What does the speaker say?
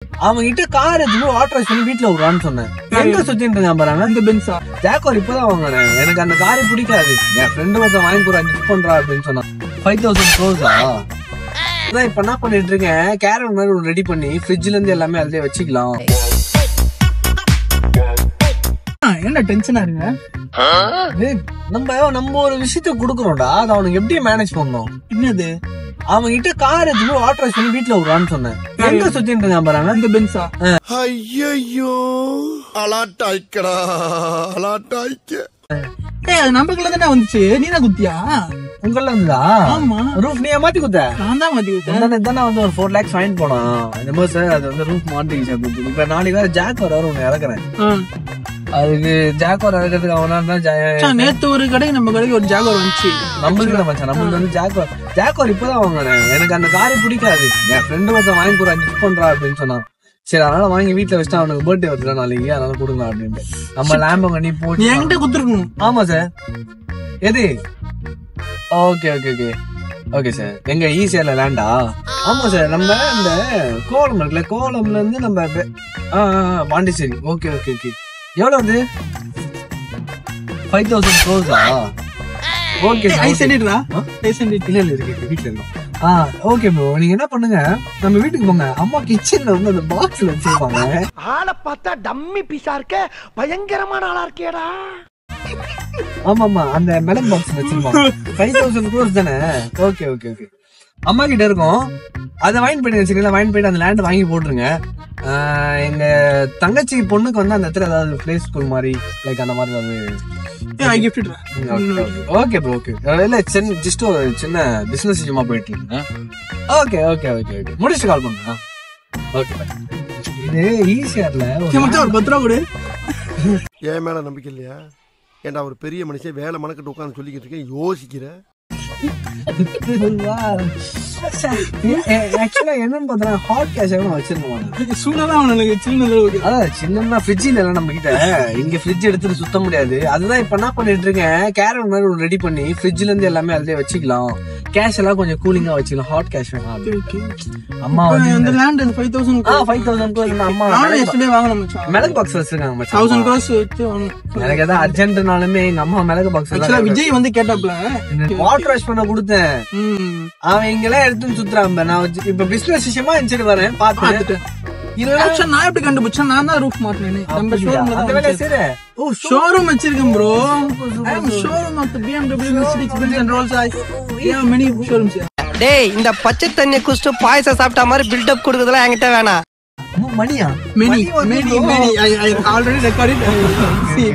அவங்க கிட்ட கார் எடுத்து வாட்டர் வாஷ் பண்ணி வீட்டுல விடுறான்னு சொன்னேன். எங்க சுத்திட்டு இருக்கான் பாருங்க இந்த பென்ஸா. ஜாக்வார் இப்பதான் வாங்கினேன். எனக்கு அந்த காரை பிடிக்காது. என் ஃப்ரெண்டு ஒருத்தன் வாங்கி கூட கிஃப்ட் பண்றா அப்படின்னு சொன்னான். 5000 crores-ஆ? அதான் இப்ப என்ன பண்ணிட்டு இருக்கேன், கேரன் மாதிரி ஒன்று ரெடி பண்ணி ஃப்ரிட்ஜ்ல இருந்து எல்லாமே அதுலயே வச்சுக்கலாம். என்ன டென்ஷனா இருங்க? நம்ம ஒரு விஷயத்த குடுக்குறோம்டா, அதை அவனுக்கு எப்படி மேனேஜ் பண்ணணும்? என்னது? அவங்க கிட்ட கார் எடுத்து வாட்டர் வாஷ் பண்ணி வீட்டுல விடுறான்னு சொன்னேன். எங்க சுத்திட்டு இருக்கான் பாருங்க இந்த பென்ஸா. ஐயோ அலாட்டாய்க்கடா அலாட்டாய்க்க. அது நமக்குள்ள தானே வந்துச்சு. நீ தான் குத்தியா? உங்கள இருந்தா? ஆமா. ரூஃப் நீ மாத்தி குத்த? நான் தான் மாத்தி குத்தேன். தானே வந்து ஒரு 4 lakhs ஃபைன் போனான். இந்த மாதிரி சார் அது வந்து ரூஃப் மாட்டிக்கிச்சு அப்படின்னு. இப்ப நாளைக்கு வேற ஜாக்வார் வர ஒண்ணு இறக்குறேன். அதுக்கு ஜாக்வார் இறக்கிறதுக்கு அவனா நேத்து ஒரு கடைக்கு நம்ம கடைக்கு ஒரு ஜாக்வார் வந்துச்சு. நம்மளுக்கு மச்சான், நம்மளுக்கு வந்து ஜாக்வார் இப்பதான் வாங்கினேன். எனக்கு அந்த காரை பிடிக்காது. என் ஃப்ரெண்டு ஒருத்தன் வாங்கி கூட கிஃப்ட் பண்றா அப்படின்னு சொன்னான். சரி அதனால வாங்கி வீட்டுல வச்சுட்டு அவனுக்கு பர்த்டே வருதுல நாளைக்கு, அதனால கொடுங்க அப்படின்ட்டு நம்ம லேம்பங்கனி போட்டு என்கிட்ட குடுத்துருக்கணும். ஆமா சார். எது? Okay okay okay okay sir. எங்க ஈஸியால லேண்டா? ஆமா சார். நம்ம இந்த கோலம் இருக்குல்ல, கோலம்ல இருந்து நம்ம பாண்டிச்சேரி. Okay okay okay. எவ்வளவு வந்து 5000 crores-ஆ? ஓகே இல்ல இருக்கு வீட்டுல இருக்கோம். ஓகே ப்ரோ, நீங்க என்ன பண்ணுங்க, நம்ம வீட்டுக்கு போங்க. அம்மா கிச்சன்ல வந்து அந்த பாக்ஸ்ல வச்சிருப்பாங்க. ஆளை பார்த்தா டம்மி பீஸா இருக்க, பயங்கரமான ஆளா இருக்கேடா. ஆமா அந்த மெலன் பாக்ஸ் வச்சிருப்பாங்க. 5000 crores தானே? Okay okay okay. அம்மா கிட்ட இருக்கும். அதை வாங்கி போயிட்டு வச்சுக்கலாம். வாங்கி போயிட்டு அந்த லேண்ட் வாங்கி போட்டுருங்க. எங்க தங்கச்சி பொண்ணுக்கு வந்து அந்த இடத்துல ஏதாவது பிளே ஸ்கூல் மாதிரி லைக் அந்த மாதிரி ஏதாவது. Okay bro okay. இல்ல ஜஸ்ட் ஒரு சின்ன பிசினஸ் விஷயமா போயிட்டு இருக்கேன். ஓகே ஓகே ஓகே ஓகே முடிச்சு கால் பண்ணுங்க. ஓகே இது ஈஸியார்ல ஒரு 10 ரூபா கொடு. என் மேல நம்பிக்கை இல்லையா? ஏன்டா ஒரு பெரிய மனுஷன் வேலை மனக்கிட்டு உட்காந்து சொல்லிக்கிட்டு இருக்கேன், யோசிக்கிற. ஆக்சுவலா என்னன்னு பார்த்தா ஹாட் கேஷ் வச்சிருந்தோம். சின்ன ஃப்ரிட்ஜில் எல்லாம் நம்ம கிட்ட இங்க ஃப்ரிட்ஜ் எடுத்துட்டு சுத்த முடியாது. அதுதான் இப்ப என்ன பண்ணிட்டு இருக்கேன், கேரன் மாதிரி ஒன்று ரெடி பண்ணி ஃப்ரிட்ஜ்ல இருந்து எல்லாமே அதுலயே வச்சுக்கலாம். கேஷ் எல்லாம் கொஞ்சம் கூலிங்கா வச்சுக்கலாம். ஹாட் கேஷ் வேணும். அம்மா வந்து இந்த லேண்ட் 5000 அம்மா மிளகு பாக்ஸ் வச்சிருக்காங்க. 1000 crores வச்சு எனக்கு ஏதாவது அர்ஜென்ட்னாலுமே எங்க அம்மா மிளகு பாக்ஸ். விஜய் வந்து கேட்டாப்ல வாட்டர் வாஷ் பண்ண கொடுத்தேன். அவன் இங்கெல்லாம் எடுத்துன்னு சுத்துறான். நான் இப்ப பிசினஸ் விஷயமா இன்சைடு வரேன் பாத்துட்டேன். நான் எப்படி கண்டுபிடிச்சேன்? நான் தான் ரூஃப் மாட்டினேன். நம்ம ஷோரூம் வச்சிருக்கேன் bro. Showroom of BMW, Mercedes-Benz and Rolls-Royce. Yeah, many showrooms. டேய் இந்த பச்சை தண்ணி குடிச்சு பாயசம் சாப்பிட்ட மாதிரி பில்டப் கொடுக்கறதுல என்கிட்ட வேணாம். மணியா? Many. I already recorded. See.